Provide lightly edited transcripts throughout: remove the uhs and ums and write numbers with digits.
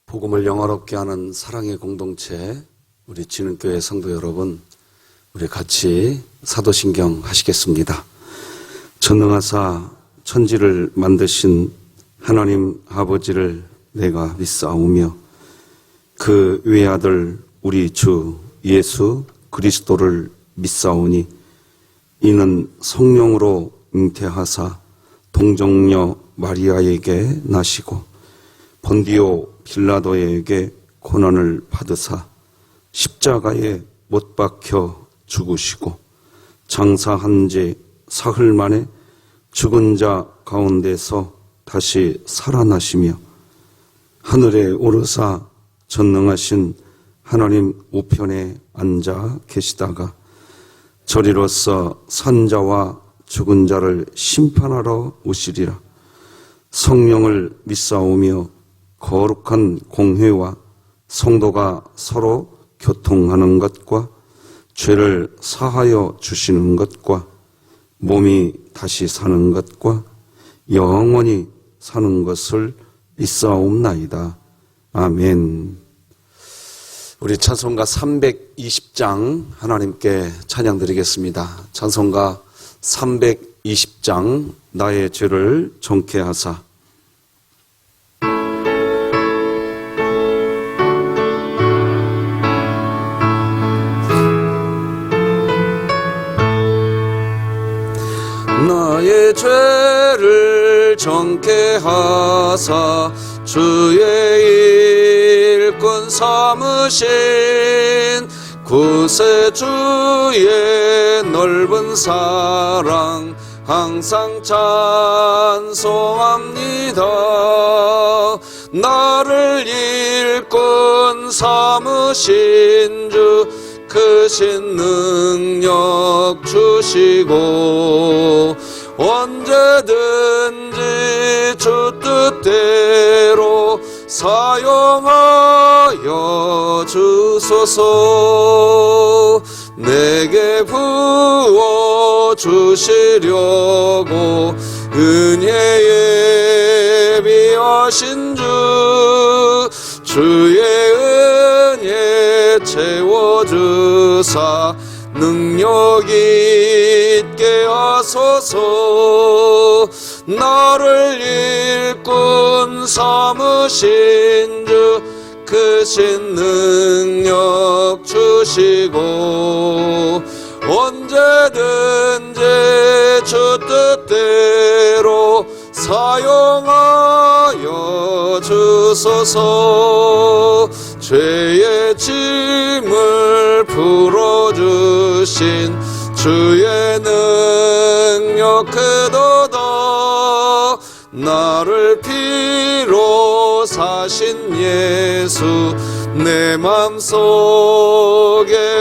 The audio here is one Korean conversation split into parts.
복음을 영화롭게 하는 사랑의 공동체, 우리 진흥교회 성도 여러분, 우리 같이 사도신경 하시겠습니다. 전능하사 천지를 만드신 하나님 아버지를 내가 믿사오며 그 외아들 우리 주 예수 그리스도를 믿사오니 이는 성령으로 잉태하사 동정녀 마리아에게 나시고 본디오 빌라도에게 고난을 받으사 십자가에 못 박혀 죽으시고 장사한 지 사흘 만에 죽은 자 가운데서 다시 살아나시며 하늘에 오르사 전능하신 하나님 우편에 앉아 계시다가 저리로서 산 자와 죽은 자를 심판하러 오시리라. 성령을 믿사오며 거룩한 공회와 성도가 서로 교통하는 것과 죄를 사하여 주시는 것과 몸이 다시 사는 것과 영원히 사는 것을 믿사옵나이다. 아멘. 우리 찬송가 320장 하나님께 찬양드리겠습니다. 찬송가 320장 나의 죄를 정케 하사. 나의 죄를 정케 하사 주의 일꾼 삼으신 구세주의 넓은 사랑 항상 찬송합니다. 나를 일꾼 삼으신 주 크신 능력 주시고 언제든지 주 뜻대로 사용하여 주소서. 내게 부어 주시려고 은혜에 비하신 주 주의 은혜 채워주사 능력 있게 하소서. 나를 일꾼 삼으신 주 크신 능력 주시고 언제든지 주 뜻대로 사용하여 주소서. 죄의 짐을 풀어주신 주의 능력 크도다. 나를 피로 사신 예수 내 맘속에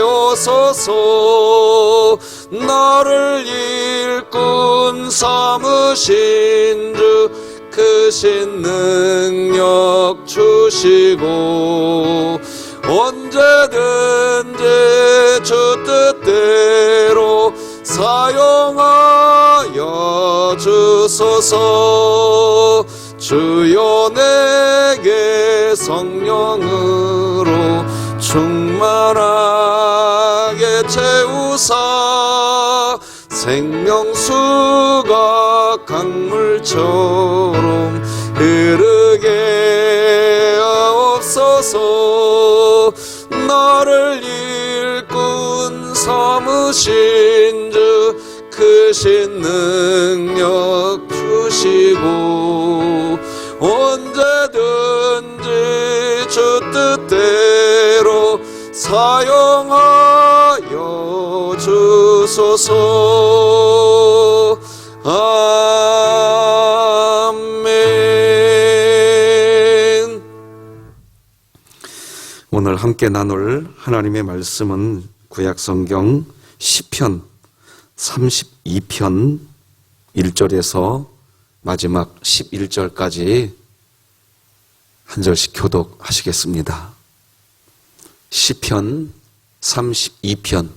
오소서. 나를 일꾼 삼으신 주 크신 능력 주시고 언제든지 주 뜻대로 사용하여 주소서. 주여 내게 성령으로 충만하게 채우사 생명수가 강물처럼 흐르게 하옵소서. 나를 일꾼 삼으신 주 크신 능력 주시고 언제든지 주 뜻대로 사용하여 주소서. 아멘. 오늘 함께 나눌 하나님의 말씀은 구약성경 시편 32편 1절에서 마지막 11절까지 한 절씩 교독하시겠습니다. 시편 32편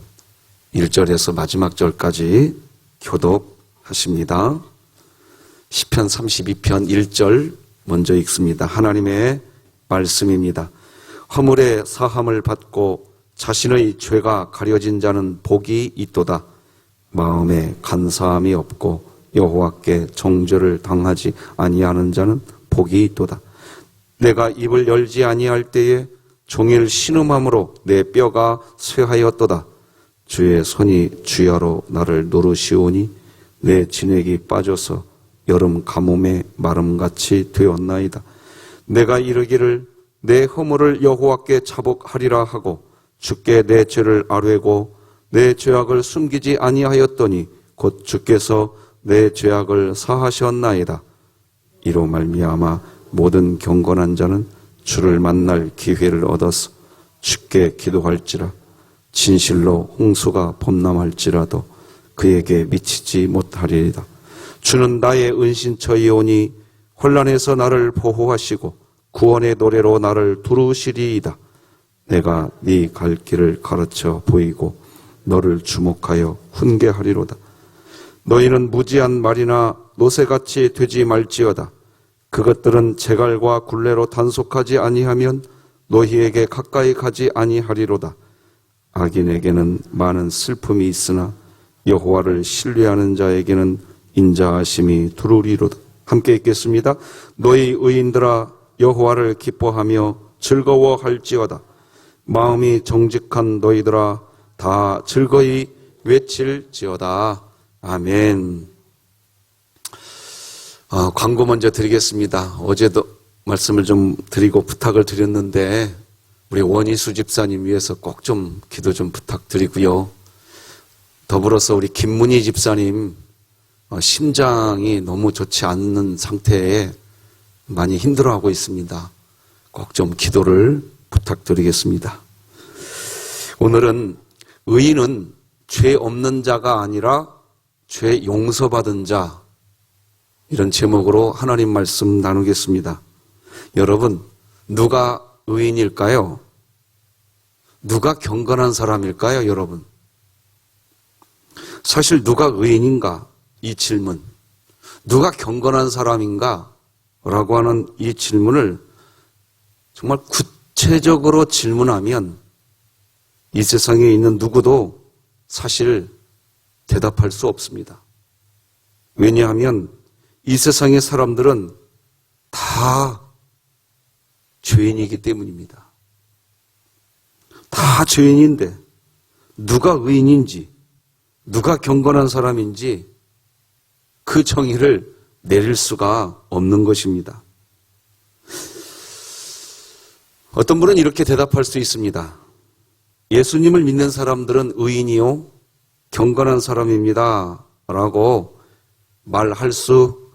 1절에서 마지막 절까지 교독하십니다. 시편 32편 1절 먼저 읽습니다. 하나님의 말씀입니다. 허물의 사함을 받고 자신의 죄가 가려진 자는 복이 있도다. 마음에 간사함이 없고 여호와께 정죄를 당하지 아니하는 자는 복이 있도다. 내가 입을 열지 아니할 때에 종일 신음함으로 내 뼈가 쇠하였도다. 주의 손이 주야로 나를 노르시오니 내 진액이 빠져서 여름 가뭄의 마름같이 되었나이다. 내가 이르기를 내 허물을 여호와께 자복하리라 하고 주께 내 죄를 아뢰고 내 죄악을 숨기지 아니하였더니 곧 주께서 내 죄악을 사하셨나이다. 이로 말미암아 모든 경건한 자는 주를 만날 기회를 얻어서 주께 기도할지라. 진실로 홍수가 범람할지라도 그에게 미치지 못하리이다. 주는 나의 은신처이오니 혼란에서 나를 보호하시고 구원의 노래로 나를 두루시리이다. 내가 네 갈 길을 가르쳐 보이고 너를 주목하여 훈계하리로다. 너희는 무지한 말이나 노새같이 되지 말지어다. 그것들은 제갈과 굴레로 단속하지 아니하면 너희에게 가까이 가지 아니하리로다. 악인에게는 많은 슬픔이 있으나 여호와를 신뢰하는 자에게는 인자하심이 두루리로다. 함께 읽겠습니다. 너희 의인들아 여호와를 기뻐하며 즐거워할지어다. 마음이 정직한 너희들아 다 즐거이 외칠지어다. 아멘. 광고 먼저 드리겠습니다. 어제도 말씀을 좀 드리고 부탁을 드렸는데 우리 원희수 집사님 위해서 꼭 좀 기도 좀 부탁드리고요. 더불어서 우리 김문희 집사님 심장이 너무 좋지 않는 상태에 많이 힘들어하고 있습니다. 꼭 좀 기도를 부탁드리겠습니다. 오늘은 의인은 죄 없는 자가 아니라 죄 용서받은 자, 이런 제목으로 하나님 말씀 나누겠습니다. 여러분, 누가 의인일까요? 누가 경건한 사람일까요, 여러분? 사실 누가 의인인가? 이 질문. 누가 경건한 사람인가? 라고 하는 이 질문을 정말 구체적으로 질문하면 이 세상에 있는 누구도 사실 대답할 수 없습니다. 왜냐하면 이 세상의 사람들은 다 죄인이기 때문입니다. 다 죄인인데 누가 의인인지, 누가 경건한 사람인지 그 정의를 내릴 수가 없는 것입니다. 어떤 분은 이렇게 대답할 수 있습니다. 예수님을 믿는 사람들은 의인이요 경건한 사람입니다 라고 말할 수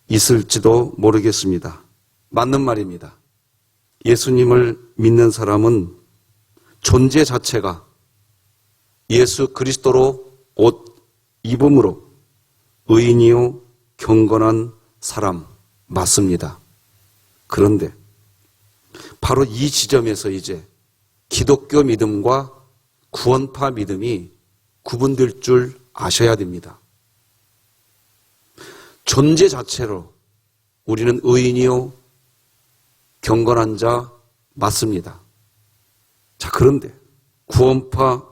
있을지도 모르겠습니다. 맞는 말입니다. 예수님을 믿는 사람은 존재 자체가 예수 그리스도로 옷 입음으로 의인이요 경건한 사람 맞습니다. 그런데 바로 이 지점에서 이제 기독교 믿음과 구원파 믿음이 구분될 줄 아셔야 됩니다. 존재 자체로 우리는 의인이요 경건한 자 맞습니다. 자, 그런데 구원파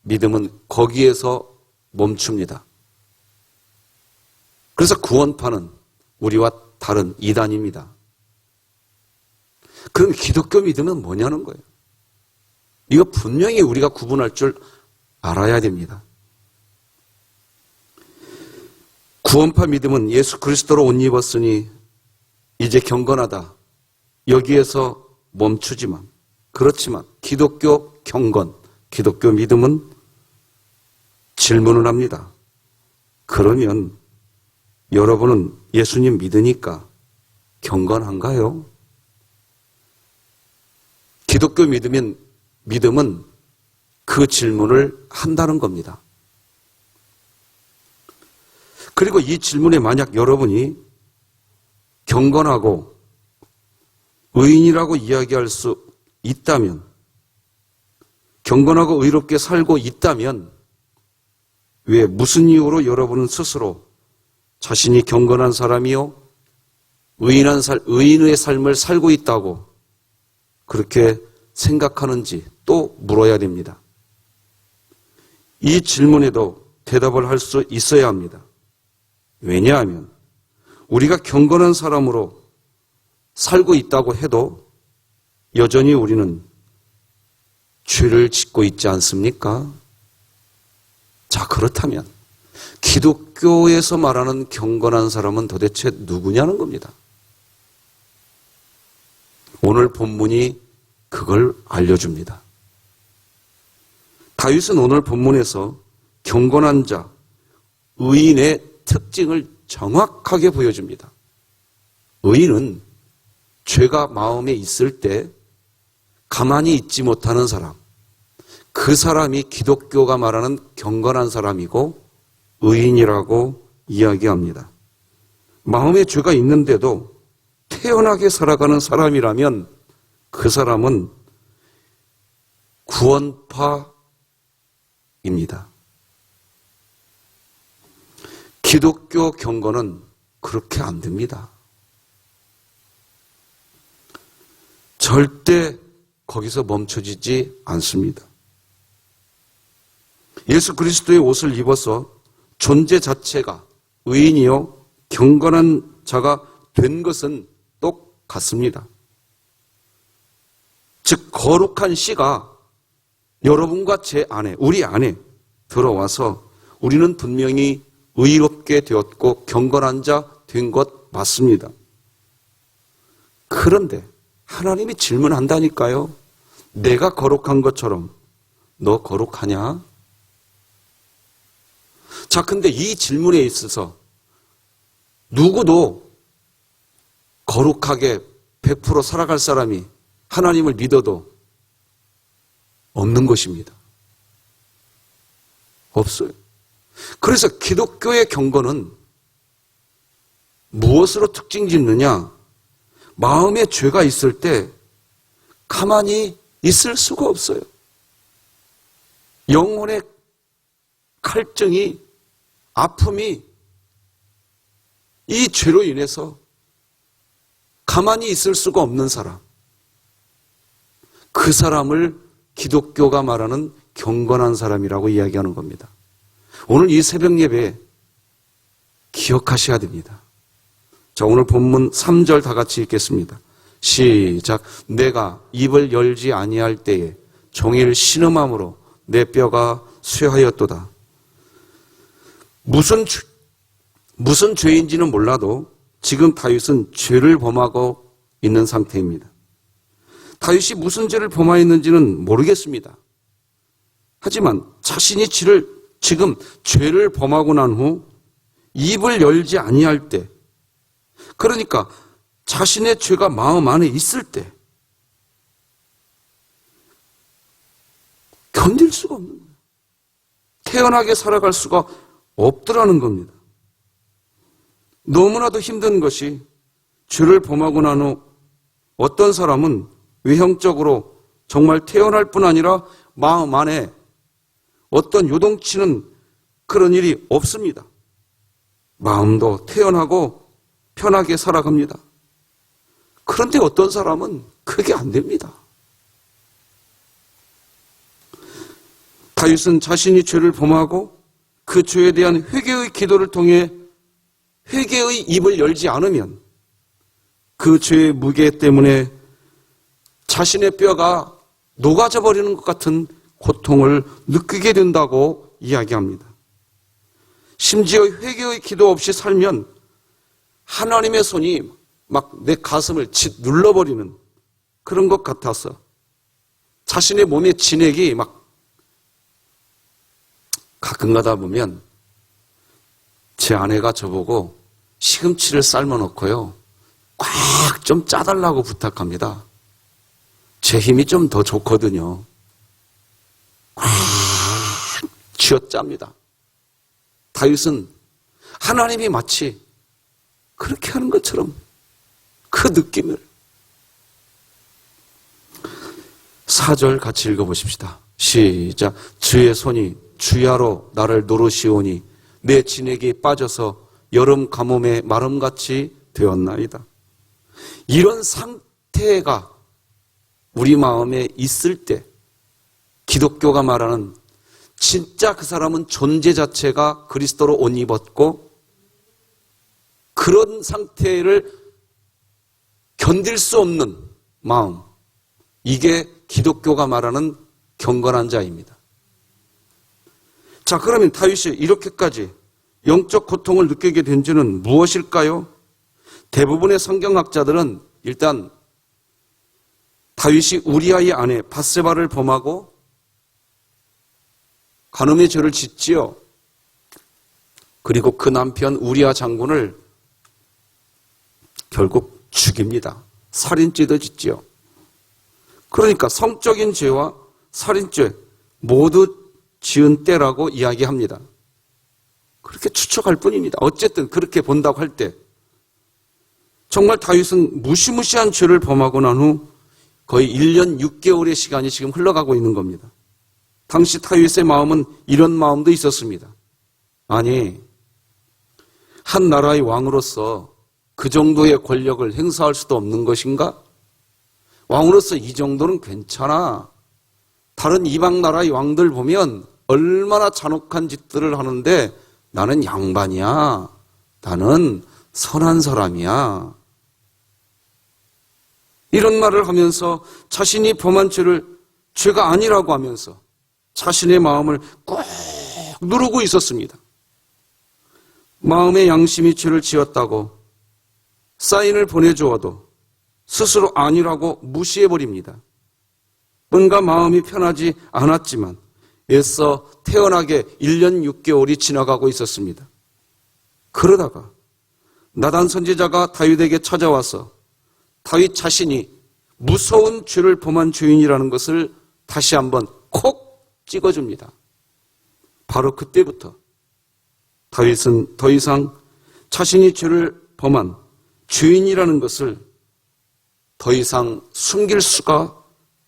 믿음은 거기에서 멈춥니다. 그래서 구원파는 우리와 다른 이단입니다. 그럼 기독교 믿음은 뭐냐는 거예요. 이거 분명히 우리가 구분할 줄 알아야 됩니다. 구원파 믿음은 예수 그리스도로 옷 입었으니 이제 경건하다. 여기에서 멈추지만, 그렇지만 기독교 경건, 기독교 믿음은 질문을 합니다. 그러면 여러분은 예수님 믿으니까 경건한가요? 기독교 믿음은 그 질문을 한다는 겁니다. 그리고 이 질문에 만약 여러분이 경건하고 의인이라고 이야기할 수 있다면, 경건하고 의롭게 살고 있다면 왜 무슨 이유로 여러분은 스스로 자신이 경건한 사람이요 의인의 삶을 살고 있다고 그렇게 생각하는지 또 물어야 됩니다. 이 질문에도 대답을 할 수 있어야 합니다. 왜냐하면 우리가 경건한 사람으로 살고 있다고 해도 여전히 우리는 죄를 짓고 있지 않습니까? 자, 그렇다면 기독교에서 말하는 경건한 사람은 도대체 누구냐는 겁니다. 오늘 본문이 그걸 알려줍니다. 다윗은 오늘 본문에서 경건한 자, 의인의 특징을 정확하게 보여줍니다. 의인은 죄가 마음에 있을 때 가만히 있지 못하는 사람, 그 사람이 기독교가 말하는 경건한 사람이고 의인이라고 이야기합니다. 마음에 죄가 있는데도 태연하게 살아가는 사람이라면 그 사람은 구원파입니다. 기독교 경건은 그렇게 안 됩니다. 절대 거기서 멈춰지지 않습니다. 예수 그리스도의 옷을 입어서 존재 자체가 의인이요 경건한 자가 된 것은 똑같습니다. 즉 거룩한 씨가 여러분과 제 안에, 우리 안에 들어와서 우리는 분명히 의롭게 되었고 경건한 자 된 것 맞습니다. 그런데 하나님이 질문한다니까요. 내가 거룩한 것처럼 너 거룩하냐? 자, 근데 이 질문에 있어서 누구도 거룩하게 100% 살아갈 사람이 하나님을 믿어도 없는 것입니다. 없어요. 그래서 기독교의 경건은 무엇으로 특징 짓느냐? 마음에 죄가 있을 때 가만히 있을 수가 없어요. 영혼의 갈증이, 아픔이 이 죄로 인해서 가만히 있을 수가 없는 사람. 그 사람을 기독교가 말하는 경건한 사람이라고 이야기하는 겁니다. 오늘 이 새벽 예배에 기억하셔야 됩니다. 자, 오늘 본문 3절 다 같이 읽겠습니다. 시작. 내가 입을 열지 아니할 때에 종일 신음함으로 내 뼈가 쇠하였도다. 무슨 죄인지는 몰라도 지금 다윗은 죄를 범하고 있는 상태입니다. 다윗이 무슨 죄를 범하였는지는 모르겠습니다. 하지만 자신이 지금 죄를 범하고 난 후 입을 열지 아니할 때, 그러니까 자신의 죄가 마음 안에 있을 때 견딜 수가 없는 거예요. 태연하게 살아갈 수가 없더라는 겁니다. 너무나도 힘든 것이 죄를 범하고 난 후 어떤 사람은 외형적으로 정말 태연할 뿐 아니라 마음 안에 어떤 요동치는 그런 일이 없습니다. 마음도 태연하고 편하게 살아갑니다. 그런데 어떤 사람은 그게 안 됩니다. 다윗은 자신이 죄를 범하고 그 죄에 대한 회개의 기도를 통해 회개의 입을 열지 않으면 그 죄의 무게 때문에 자신의 뼈가 녹아져 버리는 것 같은 고통을 느끼게 된다고 이야기합니다. 심지어 회개의 기도 없이 살면 하나님의 손이 막 내 가슴을 눌러버리는 그런 것 같아서 자신의 몸의 진액이 막 가끔 가다 보면 제 아내가 저보고 시금치를 삶아 놓고요, 꽉 좀 짜달라고 부탁합니다. 제 힘이 좀 더 좋거든요. 꽉 쥐어짭니다. 다윗은 하나님이 마치 그렇게 하는 것처럼 그 느낌을. 4절 같이 읽어보십시다. 시작. 주의 손이 주야로 나를 노르시오니 내 진액이 빠져서 여름 가뭄의 마름같이 되었나이다. 이런 상태가 우리 마음에 있을 때 기독교가 말하는 진짜 그 사람은 존재 자체가 그리스도로 옷 입었고 그런 상태를 견딜 수 없는 마음, 이게 기독교가 말하는 경건한 자입니다. 자, 그러면 다윗이 이렇게까지 영적 고통을 느끼게 된 줄은 무엇일까요? 대부분의 성경학자들은 일단 다윗이 우리아의 아내 밧세바를 범하고 간음의 죄를 짓지요. 그리고 그 남편 우리아 장군을 결국 죽입니다. 살인죄도 짓지요. 그러니까 성적인 죄와 살인죄 모두 지은 때라고 이야기합니다. 그렇게 추측할 뿐입니다. 어쨌든 그렇게 본다고 할 때 정말 다윗은 무시무시한 죄를 범하고 난 후 거의 1년 6개월의 시간이 지금 흘러가고 있는 겁니다. 당시 다윗의 마음은 이런 마음도 있었습니다. 아니, 한 나라의 왕으로서 그 정도의 권력을 행사할 수도 없는 것인가? 왕으로서 이 정도는 괜찮아. 다른 이방 나라의 왕들 보면 얼마나 잔혹한 짓들을 하는데 나는 양반이야. 나는 선한 사람이야. 이런 말을 하면서 자신이 범한 죄를 죄가 아니라고 하면서 자신의 마음을 꾹 누르고 있었습니다. 마음의 양심이 죄를 지었다고 사인을 보내주어도 스스로 아니라고 무시해버립니다. 뭔가 마음이 편하지 않았지만 애써 태어나게 1년 6개월이 지나가고 있었습니다. 그러다가 나단 선지자가 다윗에게 찾아와서 다윗 자신이 무서운 죄를 범한 죄인이라는 것을 다시 한번 콕 찍어줍니다. 바로 그때부터 다윗은 더 이상 자신이 죄를 범한 죄인이라는 것을 더 이상 숨길 수가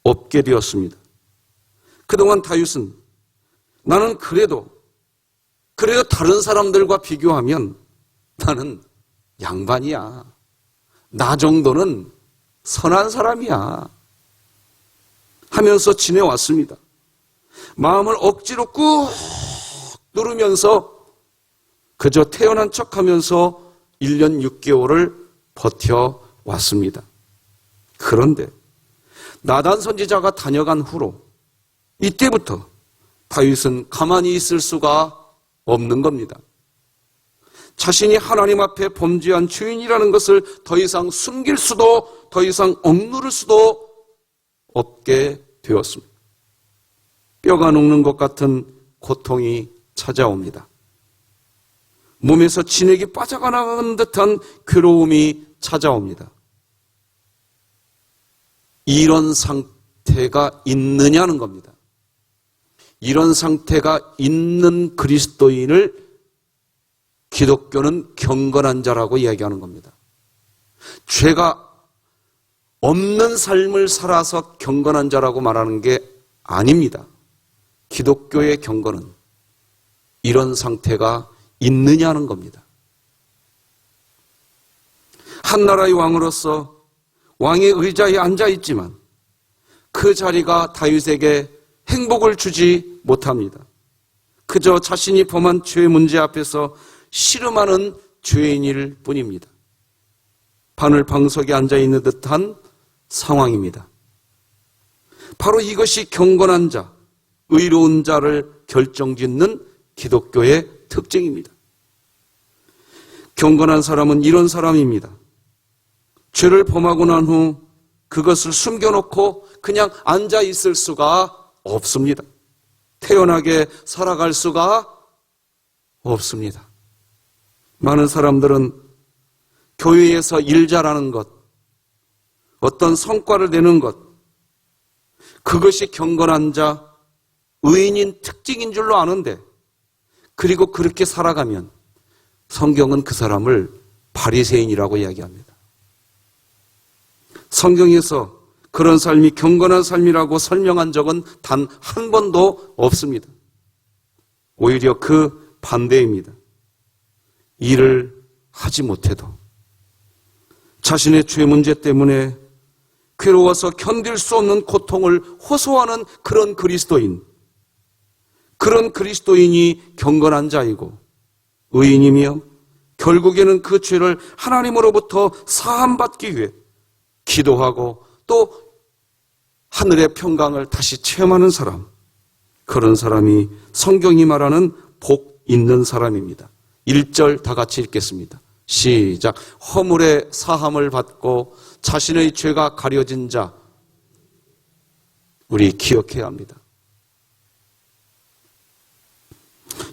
없게 되었습니다. 그동안 다윗은 나는 그래도 다른 사람들과 비교하면 나는 양반이야. 나 정도는 선한 사람이야. 하면서 지내왔습니다. 마음을 억지로 꾹 누르면서 그저 태어난 척하면서 1년 6개월을 버텨왔습니다. 그런데 나단 선지자가 다녀간 후로 이때부터 다윗은 가만히 있을 수가 없는 겁니다. 자신이 하나님 앞에 범죄한 죄인이라는 것을 더 이상 숨길 수도 더 이상 억누를 수도 없게 되었습니다. 뼈가 녹는 것 같은 고통이 찾아옵니다. 몸에서 진액이 빠져나가는 듯한 괴로움이 찾아옵니다. 이런 상태가 있느냐는 겁니다. 이런 상태가 있는 그리스도인을 기독교는 경건한 자라고 이야기하는 겁니다. 죄가 없는 삶을 살아서 경건한 자라고 말하는 게 아닙니다. 기독교의 경건은 이런 상태가 있느냐는 겁니다. 한 나라의 왕으로서 왕의 의자에 앉아 있지만 그 자리가 다윗에게 행복을 주지 못합니다. 그저 자신이 범한 죄 문제 앞에서 씨름하는 죄인일 뿐입니다. 바늘방석에 앉아 있는 듯한 상황입니다. 바로 이것이 경건한 자, 의로운 자를 결정짓는 기독교의 특징입니다. 경건한 사람은 이런 사람입니다. 죄를 범하고 난 후 그것을 숨겨놓고 그냥 앉아 있을 수가 없습니다. 태연하게 살아갈 수가 없습니다. 많은 사람들은 교회에서 일 잘하는 것, 어떤 성과를 내는 것, 그것이 경건한 자, 의인인 특징인 줄로 아는데, 그리고 그렇게 살아가면 성경은 그 사람을 바리새인이라고 이야기합니다. 성경에서 그런 삶이 경건한 삶이라고 설명한 적은 단 한 번도 없습니다. 오히려 그 반대입니다. 일을 하지 못해도 자신의 죄 문제 때문에 괴로워서 견딜 수 없는 고통을 호소하는 그런 그리스도인, 그런 그리스도인이 경건한 자이고 의인이며 결국에는 그 죄를 하나님으로부터 사함받기 위해 기도하고 또 하늘의 평강을 다시 체험하는 사람, 그런 사람이 성경이 말하는 복 있는 사람입니다. 1절 다 같이 읽겠습니다. 시작. 허물의 사함을 받고 자신의 죄가 가려진 자, 우리 기억해야 합니다.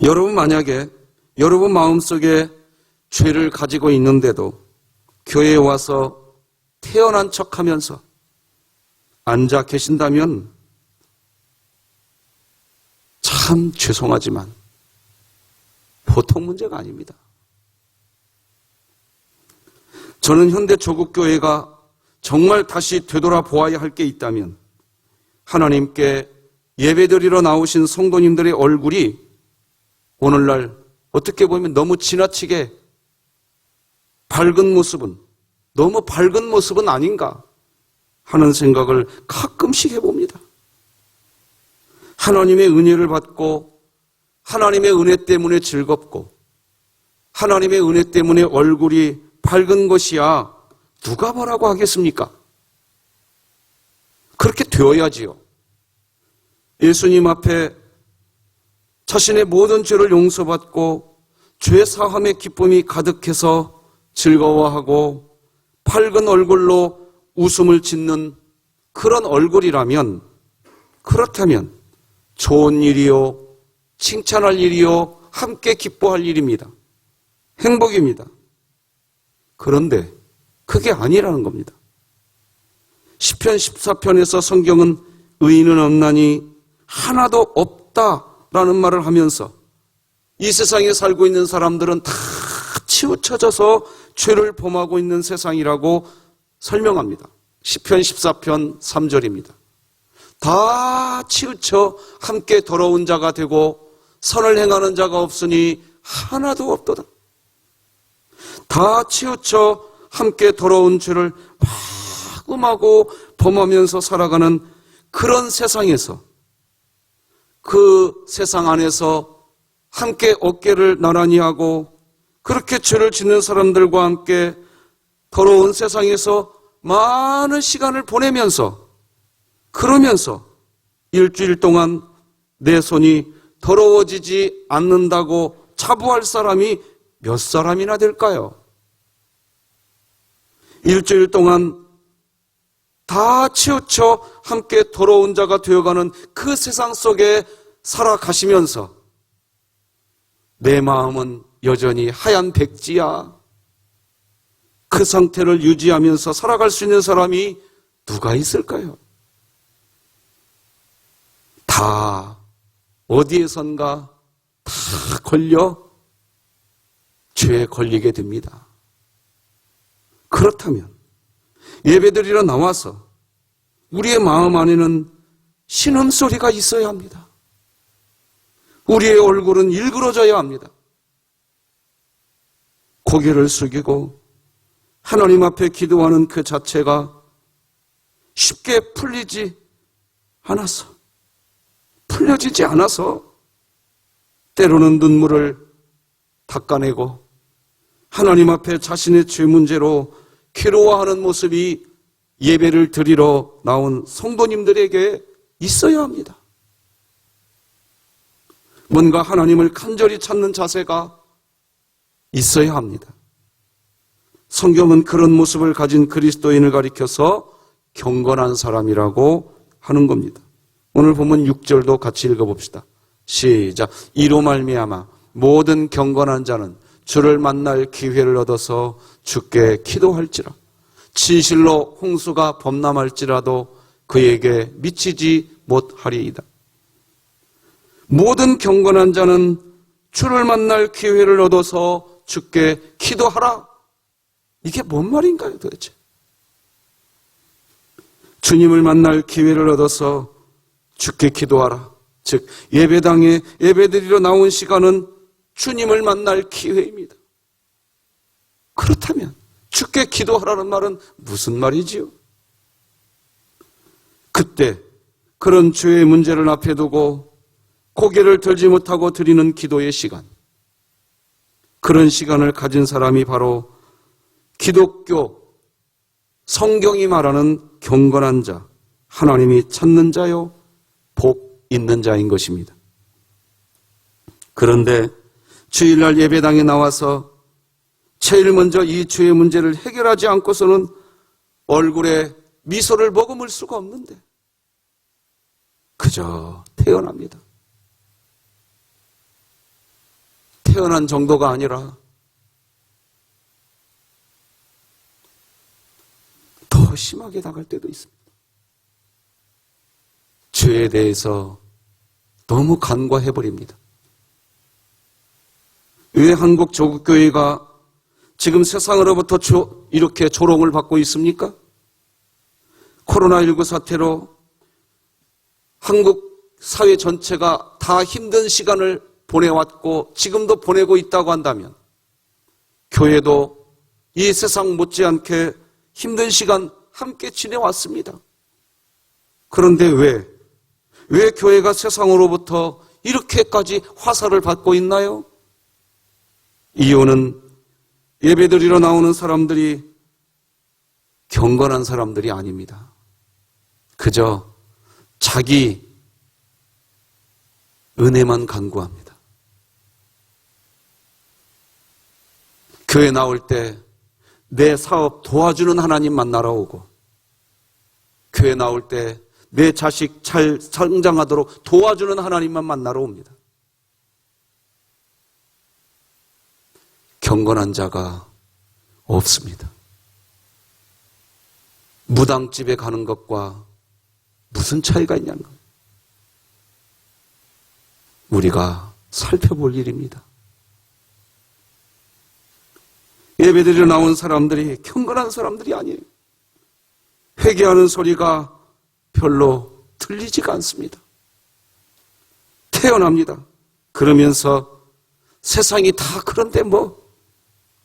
여러분 만약에 여러분 마음속에 죄를 가지고 있는데도 교회에 와서 태어난 척하면서 앉아 계신다면 참 죄송하지만 보통 문제가 아닙니다. 저는 현대 조국교회가 정말 다시 되돌아보아야 할 게 있다면 하나님께 예배드리러 나오신 성도님들의 얼굴이 오늘날 어떻게 보면 너무 지나치게 너무 밝은 모습은 아닌가 하는 생각을 가끔씩 해봅니다. 하나님의 은혜를 받고 하나님의 은혜 때문에 즐겁고 하나님의 은혜 때문에 얼굴이 밝은 것이야 누가 뭐라고 하겠습니까? 그렇게 되어야지요. 예수님 앞에 자신의 모든 죄를 용서받고 죄 사함의 기쁨이 가득해서 즐거워하고 밝은 얼굴로 웃음을 짓는 그런 얼굴이라면, 그렇다면 좋은 일이요, 칭찬할 일이요, 함께 기뻐할 일입니다. 행복입니다. 그런데 그게 아니라는 겁니다. 시편 14편에서 성경은 의인은 없나니 하나도 없다라는 말을 하면서 이 세상에 살고 있는 사람들은 다 치우쳐져서 죄를 범하고 있는 세상이라고 설명합니다. 시편 14편 3절입니다. 다 치우쳐 함께 더러운 자가 되고 선을 행하는 자가 없으니 하나도 없도다. 다 치우쳐 함께 더러운 죄를 마구마구 범하면서 살아가는 그런 세상에서, 그 세상 안에서 함께 어깨를 나란히 하고 그렇게 죄를 짓는 사람들과 함께 더러운 세상에서 많은 시간을 보내면서, 그러면서 일주일 동안 내 손이 더러워지지 않는다고 자부할 사람이 몇 사람이나 될까요? 일주일 동안 다 치우쳐 함께 더러운 자가 되어가는 그 세상 속에 살아가시면서 내 마음은 여전히 하얀 백지야. 그 상태를 유지하면서 살아갈 수 있는 사람이 누가 있을까요? 다 어디에선가 다 걸려 죄에 걸리게 됩니다. 그렇다면 예배드리러 나와서 우리의 마음 안에는 신음소리가 있어야 합니다. 우리의 얼굴은 일그러져야 합니다. 고개를 숙이고 하나님 앞에 기도하는 그 자체가 쉽게 풀려지지 않아서 때로는 눈물을 닦아내고 하나님 앞에 자신의 죄 문제로 괴로워하는 모습이 예배를 드리러 나온 성도님들에게 있어야 합니다. 뭔가 하나님을 간절히 찾는 자세가 있어야 합니다. 성경은 그런 모습을 가진 그리스도인을 가리켜서 경건한 사람이라고 하는 겁니다. 오늘 보면 6절도 같이 읽어봅시다. 시작. 이로 말미암아 모든 경건한 자는 주를 만날 기회를 얻어서 주께 기도할지라. 진실로 홍수가 범람할지라도 그에게 미치지 못하리이다. 모든 경건한 자는 주를 만날 기회를 얻어서 주께 기도하라. 이게 뭔 말인가요 도대체? 주님을 만날 기회를 얻어서 주께 기도하라. 즉 예배당에 예배드리러 나온 시간은 주님을 만날 기회입니다. 그렇다면 주께 기도하라는 말은 무슨 말이지요? 그때 그런 죄의 문제를 앞에 두고 고개를 들지 못하고 드리는 기도의 시간, 그런 시간을 가진 사람이 바로 기독교 성경이 말하는 경건한 자, 하나님이 찾는 자요, 복 있는 자인 것입니다. 그런데 주일날 예배당에 나와서 제일 먼저 이 죄의 문제를 해결하지 않고서는 얼굴에 미소를 머금을 수가 없는데 그저 태어납니다. 태어난 정도가 아니라 더 심하게 나갈 때도 있습니다. 죄에 대해서 너무 간과해버립니다. 왜 한국 조국교회가 지금 세상으로부터 이렇게 조롱을 받고 있습니까? 코로나19 사태로 한국 사회 전체가 다 힘든 시간을 보내왔고 지금도 보내고 있다고 한다면 교회도 이 세상 못지않게 힘든 시간 함께 지내왔습니다. 그런데 왜 교회가 세상으로부터 이렇게까지 화살을 받고 있나요? 이유는 예배드리러 나오는 사람들이 경건한 사람들이 아닙니다. 그저 자기 은혜만 간구합니다. 교회 나올 때 내 사업 도와주는 하나님 만나러 오고, 교회 나올 때 내 자식 잘 성장하도록 도와주는 하나님만 만나러 옵니다. 경건한 자가 없습니다. 무당집에 가는 것과 무슨 차이가 있냐는 겁니다. 우리가 살펴볼 일입니다. 예배드리러 나온 사람들이 경건한 사람들이 아니에요. 회개하는 소리가 별로 들리지가 않습니다. 태어납니다. 그러면서 세상이 다 그런데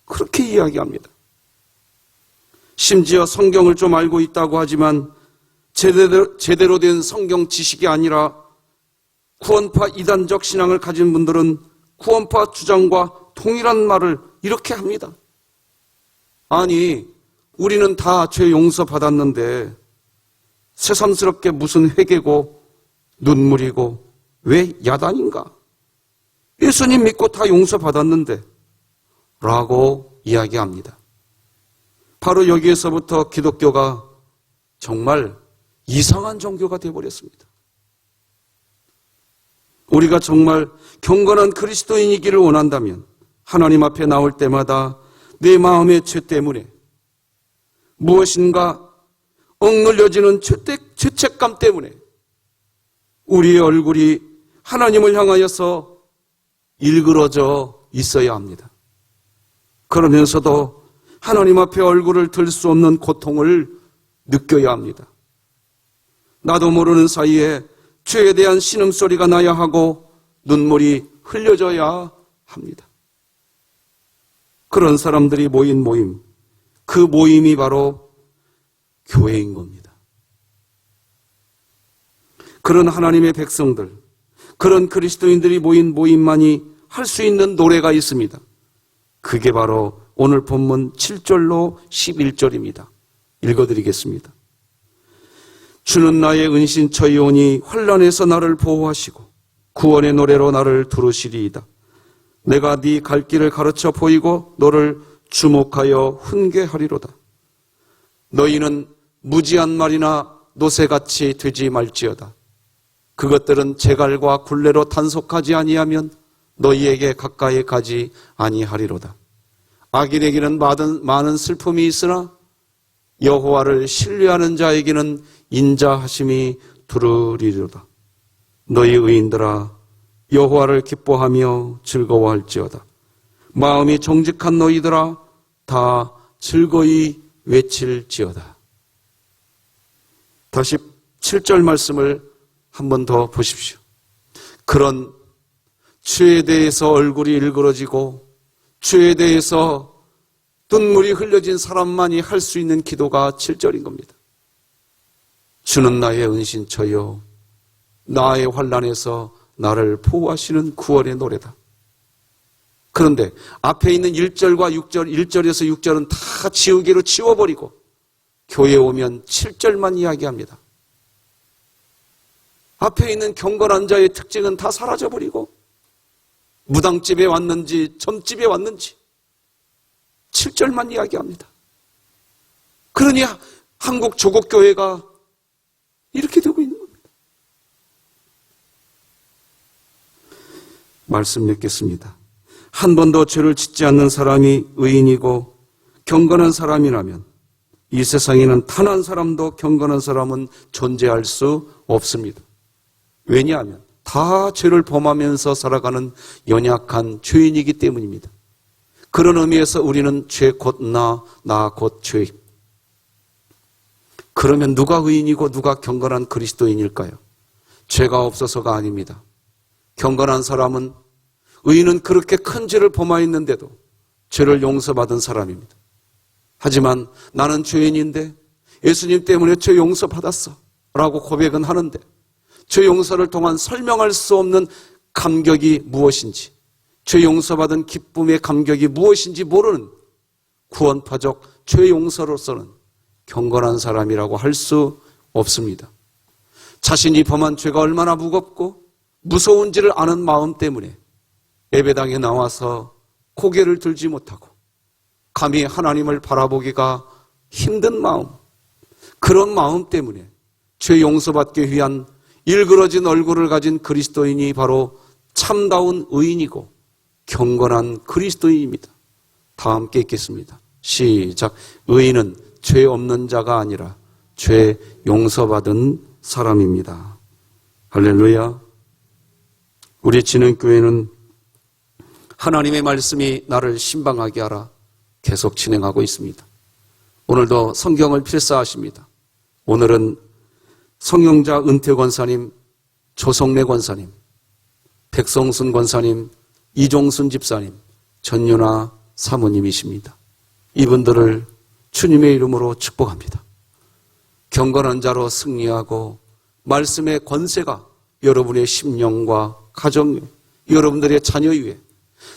그렇게 이야기합니다. 심지어 성경을 좀 알고 있다고 하지만 제대로 된 성경 지식이 아니라 구원파 이단적 신앙을 가진 분들은 구원파 주장과 동일한 말을 이렇게 합니다. 아니, 우리는 다 죄 용서 받았는데 새삼스럽게 무슨 회개고 눈물이고 왜 야단인가? 예수님 믿고 다 용서 받았는데 라고 이야기합니다. 바로 여기에서부터 기독교가 정말 이상한 종교가 되어버렸습니다. 우리가 정말 경건한 그리스도인이기를 원한다면 하나님 앞에 나올 때마다 내 마음의 죄 때문에 무엇인가 억눌려지는 죄책감 때문에 우리의 얼굴이 하나님을 향하여서 일그러져 있어야 합니다. 그러면서도 하나님 앞에 얼굴을 들 수 없는 고통을 느껴야 합니다. 나도 모르는 사이에 죄에 대한 신음소리가 나야 하고 눈물이 흘려져야 합니다. 그런 사람들이 모인 모임, 그 모임이 바로 교회인 겁니다. 그런 하나님의 백성들, 그런 그리스도인들이 모인 모임만이 할 수 있는 노래가 있습니다. 그게 바로 오늘 본문 7절로 11절입니다. 읽어드리겠습니다. 주는 나의 은신처이오니 환난에서 나를 보호하시고 구원의 노래로 나를 두르시리이다. 내가 네 갈 길을 가르쳐 보이고 너를 주목하여 훈계하리로다. 너희는 무지한 말이나 노새같이 되지 말지어다. 그것들은 재갈과 굴레로 단속하지 아니하면 너희에게 가까이 가지 아니하리로다. 악인에게는 많은 슬픔이 있으나 여호와를 신뢰하는 자에게는 인자하심이 두르리로다. 너희 의인들아 여호와를 기뻐하며 즐거워할지어다. 마음이 정직한 너희들아 다 즐거이 외칠지어다. 다시 7절 말씀을 한 번 더 보십시오. 그런 죄에 대해서 얼굴이 일그러지고 죄에 대해서 눈물이 흘려진 사람만이 할 수 있는 기도가 7절인 겁니다. 주는 나의 은신처요 나의 환난에서 나를 보호하시는 구원의 노래다. 그런데 앞에 있는 1절과 6절, 1절에서 6절은 다 지우개로 지워버리고 교회에 오면 7절만 이야기합니다. 앞에 있는 경건한 자의 특징은 다 사라져버리고 무당집에 왔는지 점집에 왔는지 7절만 이야기합니다. 그러니 한국 조국교회가 이렇게 되고 있는 겁니다. 말씀 맺겠습니다. 한 번도 죄를 짓지 않는 사람이 의인이고 경건한 사람이라면 이 세상에는 단 한 사람도 경건한 사람은 존재할 수 없습니다. 왜냐하면 다 죄를 범하면서 살아가는 연약한 죄인이기 때문입니다. 그런 의미에서 우리는 죄 곧 나 곧 죄. 그러면 누가 의인이고 누가 경건한 그리스도인일까요? 죄가 없어서가 아닙니다. 경건한 사람은 의인은 그렇게 큰 죄를 범하였는데도 죄를 용서받은 사람입니다. 하지만 나는 죄인인데 예수님 때문에 죄 용서받았어 라고 고백은 하는데 죄 용서를 통한 설명할 수 없는 감격이 무엇인지, 죄 용서받은 기쁨의 감격이 무엇인지 모르는 구원파적 죄 용서로서는 경건한 사람이라고 할 수 없습니다. 자신이 범한 죄가 얼마나 무겁고 무서운지를 아는 마음 때문에 예배당에 나와서 고개를 들지 못하고 감히 하나님을 바라보기가 힘든 마음, 그런 마음 때문에 죄 용서받기 위한 일그러진 얼굴을 가진 그리스도인이 바로 참다운 의인이고 경건한 그리스도인입니다. 다 함께 읽겠습니다. 시작. 의인은 죄 없는 자가 아니라 죄 용서받은 사람입니다. 할렐루야. 우리 진흥교회는 하나님의 말씀이 나를 신방하게 하라 계속 진행하고 있습니다. 오늘도 성경을 필사하십니다. 오늘은 성령자 은퇴 권사님, 조성래 권사님, 백성순 권사님, 이종순 집사님, 전윤아 사모님이십니다. 이분들을 주님의 이름으로 축복합니다. 경건한 자로 승리하고 말씀의 권세가 여러분의 심령과 가정, 여러분들의 자녀 위에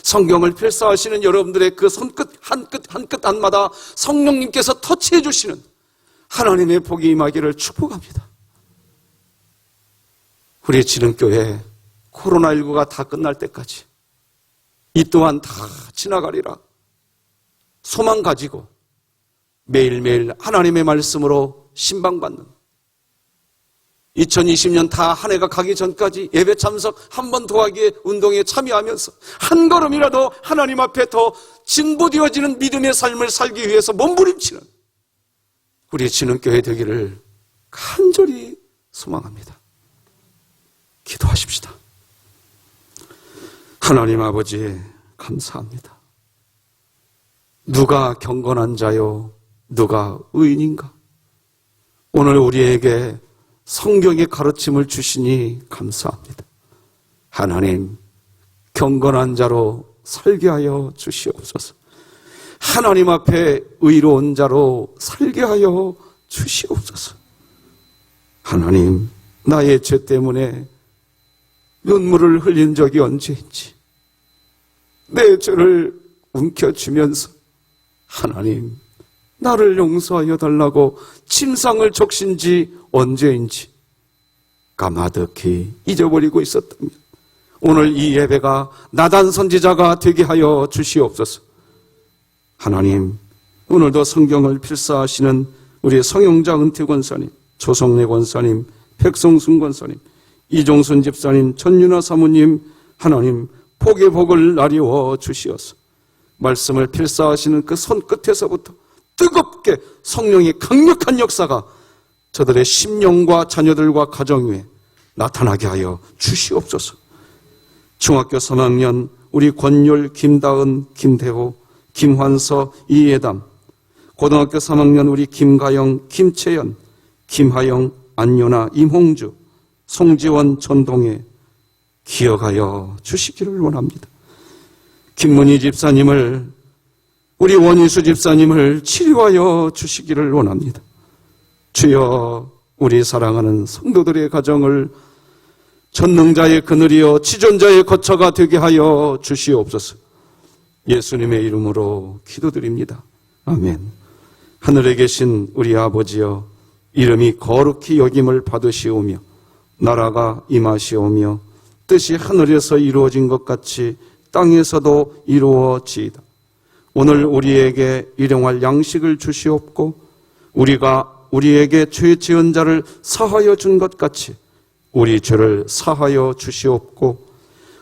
성경을 필사하시는 여러분들의 그 손끝 한 끝 한마다 성령님께서 터치해 주시는 하나님의 복이 임하기를 축복합니다. 우리 진흥교회 코로나19가 다 끝날 때까지 이 또한 다 지나가리라 소망 가지고 매일매일 하나님의 말씀으로 신방받는 2020년 다 한 해가 가기 전까지 예배 참석 한 번 더 하기에 운동에 참여하면서 한 걸음이라도 하나님 앞에 더 진보되어지는 믿음의 삶을 살기 위해서 몸부림치는 우리 진흥교회 되기를 간절히 소망합니다. 기도하십시다. 하나님 아버지 감사합니다. 누가 경건한 자요? 누가 의인인가? 오늘 우리에게 성경의 가르침을 주시니 감사합니다. 하나님, 경건한 자로 살게 하여 주시옵소서. 하나님 앞에 의로운 자로 살게 하여 주시옵소서. 하나님, 나의 죄 때문에 눈물을 흘린 적이 언제인지 내 죄를 움켜쥐면서 하나님, 나를 용서하여 달라고 침상을 적신 지 언제인지 까마득히 잊어버리고 있었다면 오늘 이 예배가 나단 선지자가 되게 하여 주시옵소서. 하나님, 오늘도 성경을 필사하시는 우리 성용자 은퇴 권사님, 조성래 권사님, 백성순 권사님, 이종순 집사님, 전윤아 사모님, 하나님 복의 복을 나리워 주시옵소서. 말씀을 필사하시는 그 손끝에서부터 뜨겁게 성령의 강력한 역사가 저들의 심령과 자녀들과 가정 위에 나타나게 하여 주시옵소서. 중학교 3학년 우리 권율, 김다은, 김대호, 김환서, 이예담, 고등학교 3학년 우리 김가영, 김채연, 김하영, 안요나, 임홍주, 송지원, 전동혜 기억하여 주시기를 원합니다. 김문희 집사님을, 우리 원희수 집사님을 치료하여 주시기를 원합니다. 주여, 우리 사랑하는 성도들의 가정을 전능자의 그늘이여 지존자의 거처가 되게 하여 주시옵소서. 예수님의 이름으로 기도드립니다. 아멘. 하늘에 계신 우리 아버지여, 이름이 거룩히 여김을 받으시오며 나라가 임하시오며 뜻이 하늘에서 이루어진 것 같이 땅에서도 이루어지이다. 오늘 우리에게 일용할 양식을 주시옵고 우리가 우리에게 죄 지은 자를 사하여 준 것 같이 우리 죄를 사하여 주시옵고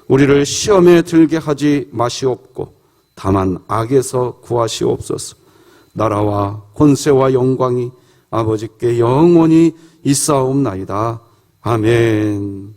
우리를 시험에 들게 하지 마시옵고 다만 악에서 구하시옵소서. 나라와 권세와 영광이 아버지께 영원히 있사옵나이다. 아멘.